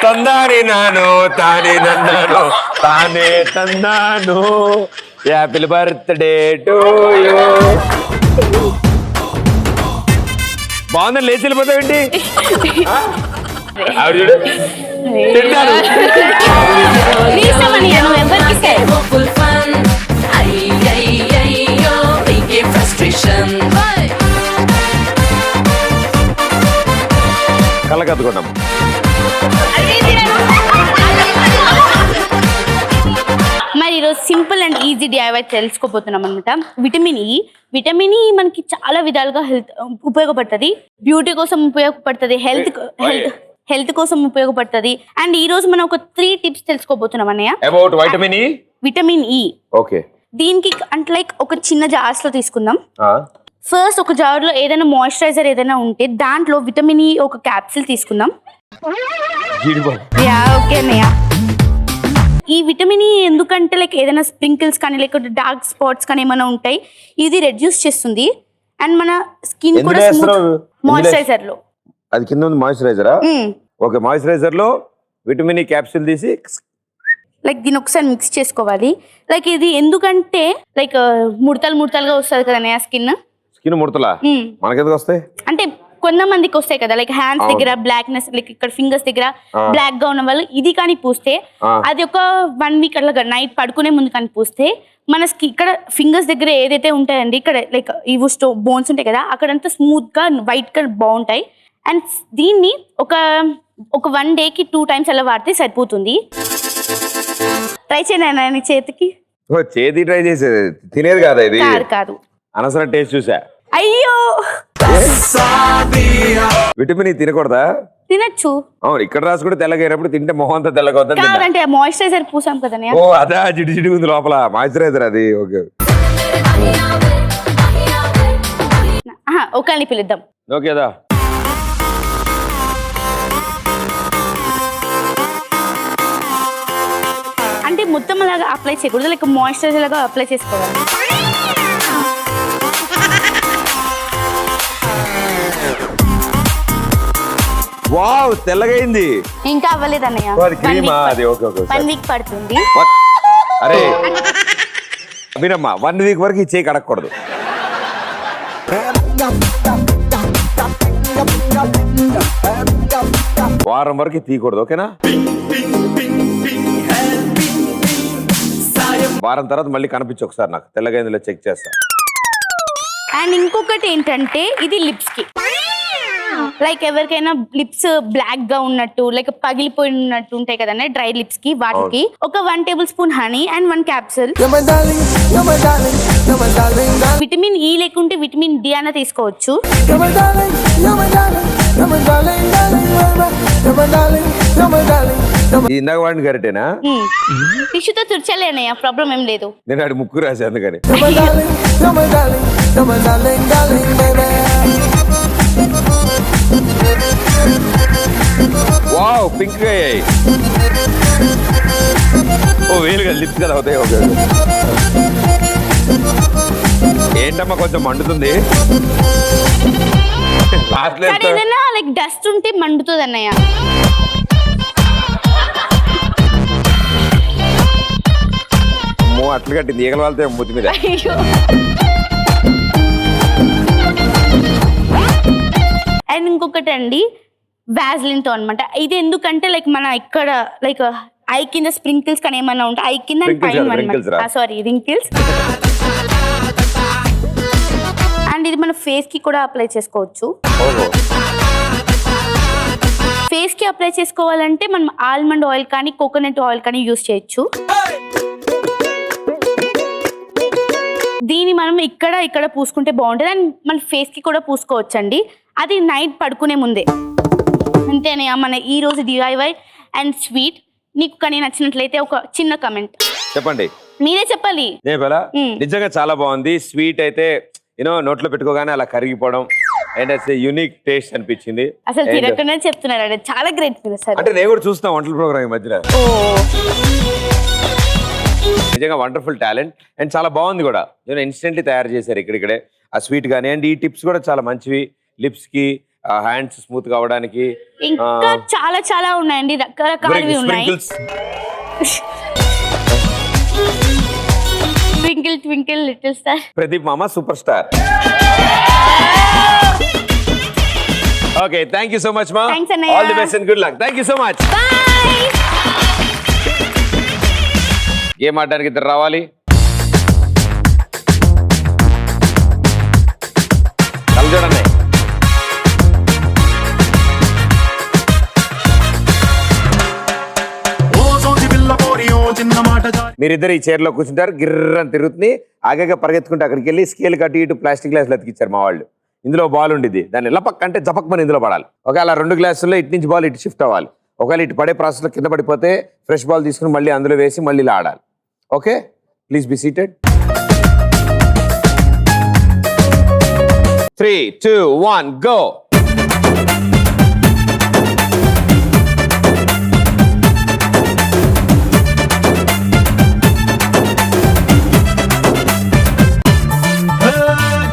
A: తందాని నాను తానే నన్నాను తానే తందాను. Happy birthday to you. బాగుందని లేచి వెళ్ళిపోతావేంటి? ఆవిడ చూడు తింటాను. కళ్ళ కత్తుకున్నాం.
I: మరి ఈరోజు సింపుల్ అండ్ ఈజీ DIY తెలుసుకోబోతున్నాం అనమాట. విటమిన్ ఈ మనకి చాలా విధాలుగా ఉపయోగపడుతుంది. బ్యూటీ కోసం ఉపయోగపడుతుంది, హెల్త్ కోసం ఉపయోగపడుతుంది. అండ్ ఈ రోజు మనం ఒక 3 టిప్స్ తెలుసుకోబోతున్నాం అన్నయ్య.
A: About vitamin E.
I: Vitamin E
A: okay.
I: దీనికి అంటే లైక్ ఒక చిన్న జార్స్ లో తీసుకుందాం. ఫస్ట్ ఒక జార్ లో ఏదైనా మాయిశ్చరైజర్ ఏదైనా ఉంటే దాంట్లో విటమిన్ ఈ ఒక క్యాప్సిల్ తీసుకుందాం. యా ఓకే అన్నయ్య. ఈ విటమిన్ ఈ ఎందుకంటే లైక్ ఏదైనా స్ప్రింకిల్స్ కానీ లేకపోతే డార్క్ స్పాట్స్ కానీ ఏమైనా ఉంటాయి, ఇది రెడ్యూస్ చేస్తుంది. అండ్ మన స్కిన్ కూడా మాయిశ్చరైజర్ లో
A: అది కింద ఉంది మాయిశ్చరైజరా? ఓకే, మాయిశ్చరైజర్ లో విటమిన్ ఈ క్యాప్సూల్ తీసి
I: లైక్ దీన్ని ఒకసారి మిక్స్ చేసుకోవాలి. లైక్ ఇది ఎందుకంటే లైక్ ముడతలుగా వస్తుంది కదా స్కిన్
A: ముడతలా మనకెందుకు వస్తాయి
I: అంటే కొంతమందికి వస్తాయి కదా, లైక్ హ్యాండ్స్ దగ్గర బ్లాక్నెస్, లైక్ ఇక్కడ ఫింగర్స్ దగ్గర బ్లాక్ గా ఉన్న వాళ్ళు ఇది కానీ పూస్తే అది ఒక 1 వీక్ అట్లా నైట్ పడుకునే ముందు కానీ పూస్తే మన ఇక్కడ ఫింగర్స్ దగ్గర ఏదైతే ఉంటాయండి ఇక్కడ లైక్ ఇవి బోన్స్ ఉంటాయి కదా అక్కడంతా స్మూత్ గా వైట్ గా బాగుంటాయి. అండ్ దీన్ని ఒక 1 డేకి 2 టైమ్స్ అలా వాడితే సరిపోతుంది. ట్రై చేయనా చేతికి?
A: చేతి ట్రై చేసేది తినేది కాదా ఇది?
I: కాదు,
A: అనవసరం టేస్ట్ చూసా.
I: అయ్యో
A: విటమిన్ ఈ తినకూడదా?
I: తినచ్చు.
A: అవును, ఇక్కడ రాసుకుంటే తెల్లగైనప్పుడు తింటే మొహం అంతా తెల్లగా అవుతుంది.
I: కాదంటే మాయిశ్చరైజర్ పూసాం కదా.
A: ఓ అదా, జిడి ఉంది లోపల మాయిశ్చరైజర్ అది. ఓకే
I: ఒకళ్ళని పిలుద్దాం.
A: ఓకేదా?
I: అంటే మొత్తం అలాగా అప్లై చేయకూడదు, లైక్ మాయిశ్చరైజర్ లాగా అప్లై చేసుకోవాలి.
A: వావ్, తెల్లగైంది.
I: ఇంకా అవ్వలేదు అన్నయ్య. 1 వీక్ పడుతుంది.
A: అరే మీరమ్మా 1 వీక్ వరకు ఈ చేయి కడగకూడదు. వారం వరకు తీయకూడదు, ఓకేనా? వారం తర్వాత మళ్ళీ కనిపించి ఒకసారి నాకు తెల్లగైందిలో చెక్ చేస్తా.
I: అండ్ ఇంకొకటి ఏంటంటే ఇది లిప్స్ కి, లైక్ ఎవరికైనా లిప్స్ బ్లాక్ గా ఉన్నట్టు లైక్ పగిలిపోయినట్టు ఉంటాయి కదండి డ్రై లిప్స్ కి, వాటికి ఒక 1 table spoon honey and 1 capsule vitamin E లేకుంటే విటమిన్ డి అన్న తీసుకోవచ్చు.
A: ఇందాక వాడిని కరెక్టేనా?
I: టిష్యూతో తుడిచలేనయ్యా, ప్రాబ్లం ఏం లేదు.
A: నేను ఆడి ముక్కు రాసి అందుకని. వావ్, పింక్ గా అయ్యాయి. ఓ వేలుగా లిప్స్ కదా అవుతాయి. ఓకే, ఏంటమ్మా కొంచెం మండుతుంది.
I: ఏదైనా లైక్ డస్ట్ ఉంటే మండుతుంది అన్నయ్య.
A: అట్లు కట్టింది ఈగల వాళ్ళతో ముద్దు మీద.
I: అండ్ ఇంకొకటి అండి వ్యాజ్లిన్ తో అనమాట. ఇది ఎందుకంటే లైక్ మన ఇక్కడ లైక్ ఐ కింద స్ప్రింకిల్స్ కానీ ఏమన్నా ఉంటాయి, ఐ కింద సారీ రింకిల్స్. అండ్ ఇది మన ఫేస్ కి కూడా అప్లై చేసుకోవచ్చు. ఫేస్ కి అప్లై చేసుకోవాలంటే మనం ఆల్మండ్ ఆయిల్ కానీ కోకోనట్ ఆయిల్ కానీ యూస్ చేయొచ్చు. దీన్ని మనం ఇక్కడ పూసుకుంటే బాగుంటుంది. అండ్ మన ఫేస్ కి కూడా పూసుకోవచ్చండి, అది నైట్ పడుకునే ముందే. అంతేనే మన ఈ రోజు DIY అండ్ స్వీట్. నీకు కానీ నచ్చినట్లయితే ఒక చిన్న కమెంట్
A: చెప్పండి.
I: మీరే చెప్పాలి.
A: నిజంగా చాలా బాగుంది. స్వీట్ అయితే నోట్లో పెట్టుకోగానే అలా కరిగిపోవడం అండ్ యూనిక్ టేస్ట్ అనిపించింది.
I: అసలు తిరగకుండా చెప్తున్నారు, చాలా గ్రేట్ ఫీల్ సార్.
A: అంటే నేను కూడా చూస్తాను వంటల ప్రోగ్రామ్ ఈ మధ్యన. నిజంగా వండర్ఫుల్ టాలెంట్ అండ్ చాలా బాగుంది కూడా. ఇన్స్టెంట్లీ తయారు చేశారు ఇక్కడిక్కడే ఆ స్వీట్ గానీ. అండ్ ఈ టిప్స్ కూడా చాలా మంచివి, లిప్స్ కి హ్యాండ్స్ స్మూత్ గా అవడానికి.
I: ఇంకా చాలా చాలా ఉన్నాయండి, రకరకాలవి ఉన్నాయి. Twinkle twinkle little star,
A: Pradeep మామ super star. Okay, thank you so much మా. All the best and good luck. Thank you so much. Game ఆడడానికి ఇద్దరు రావాలి. చూడండి, మీరిద్దరు ఈ చైర్ లో కూర్చుంటారు, గిర్రని తిరుగుతుంది. ఆగాగా పరిగెత్తుకుంటే అక్కడికి వెళ్ళి స్కేల్ కట్టి ఇటు ప్లాస్టిక్ గ్లాసులు అతికిచ్చారు మా వాళ్ళు. ఇందులో బాల్ ఉండిద్ది, దాన్ని లపక్ అంటే జపక్ మన ఇందులో పడాలి. ఒకవేళ 2 గ్లాసుల్లో ఇటు నుంచి బాల్ ఇటు షిఫ్ట్ అవ్వాలి. ఒకవేళ ఇటు పడే ప్రాసెస్ లో కింద పడిపోతే ఫ్రెష్ బాల్ తీసుకుని మళ్ళీ అందులో వేసి మళ్ళీ ఇలా ఆడాలి. Okay, please be seated. 3, 2, 1, go.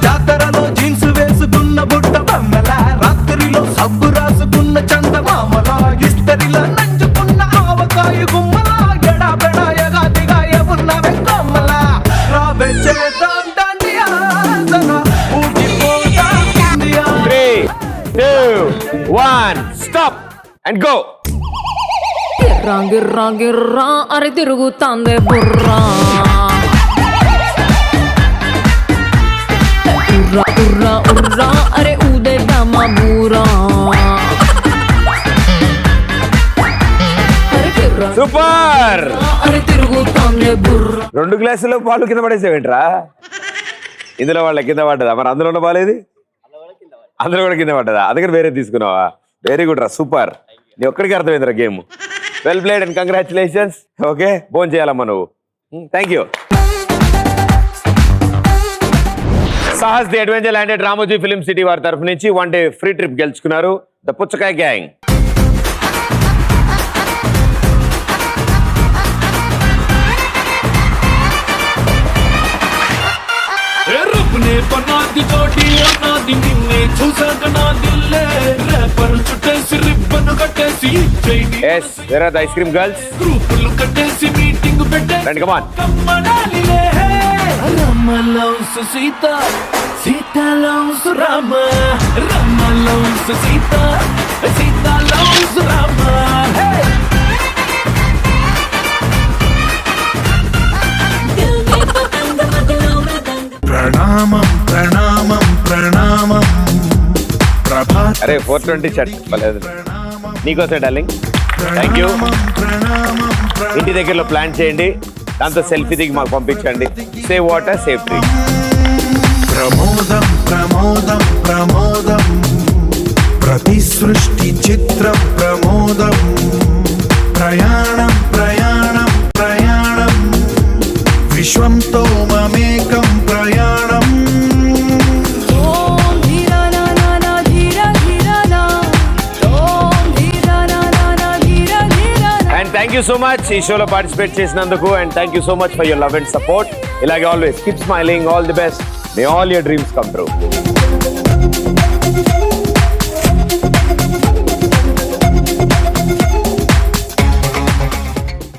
G: జాతరలో జీన్స్ వేసుకున్న బుట్ట బొమ్మల రాత్రిలో సబ్బు రాసుకున్న చందమామల ఇస్తరిలో నంచుకున్న ఆవకాయ గుమ్మల ఎడాబెడాయగా దిగాయ ఉన్న వెంకమ్మల రాబే చేద్దాం దండియాసన ఊగిపోదాం ఇండియా
A: 3, 2, 1, stop and go.
D: గిర్రా గిర్రా గిర్రా అరే తిరుగుతాందే బుర్రా ఉర్రా ఉర్రా ఉర్రా అరే ఊదేద్దామా బూరా
A: సూపర్.
D: అరే తిరుగుతాందే బుర్రా
A: 2 గ్లాసుల్లో పాలు కింద పడేసేవేంట్రా? ఇందులో వాళ్ళ కింద పడ్డదా? మరి అందులో ఉన్న పాలేది? అందులో కూడా కింద పడ్డదా? అందుకని వేరే తీసుకున్నావా? వెరీ గుడ్ రా, సూపర్. నీ ఒక్కడికి అర్థమైందిరా game. Well played and congratulations. Okay, phone చేయాలమ్మా నువ్వు. Thank you. Sahas the adventure land at Ramoji film city వారి తరఫు నుంచి 1 డే ఫ్రీ ట్రిప్ గెలుచుకున్నారు ద పుచ్చకాయ గ్యాంగ్.
G: రబ్బునే పనాది తోటి అనాది నిన్నే చూసాక నా దిల్లే రేపర్ చుట్టేసి రిబ్బన్ కట్టేసి
A: yes where are the ice cream girls?
G: గ్రూపులు కట్టేసి మీటింగ్ పెట్టే
A: రండి, come on.
G: కమ్మడాలిలే Rama loves Sita Sita loves Rama Rama loves Sita Sita loves Rama
J: ప్రణామం ప్రణామం ప్రణామం ప్రభాత్
A: అరే 420 షర్ట్ పర్లేదు నీకోసే డార్లింగ్. Thank you. ఇంటి దగ్గరలో ప్లాన్ చేయండి, దాంతో సెల్ఫీ దిగి మాకు పంపించండి. Save water, save tree.
J: ప్రమోదం ప్రమోదం ప్రమోదం ప్రతి సృష్టి చిత్రం ప్రమోదం ప్రయాణం ప్రయాణం ప్రయాణం విశ్వంతో మమేకం ప్రయాణం.
A: And thank you so much ఈ షోలో పార్టిసిపేట్ చేసినందుకు. And thank you so much for your love and support. ఇలాగే always keep smiling. All the best. May all your dreams come true.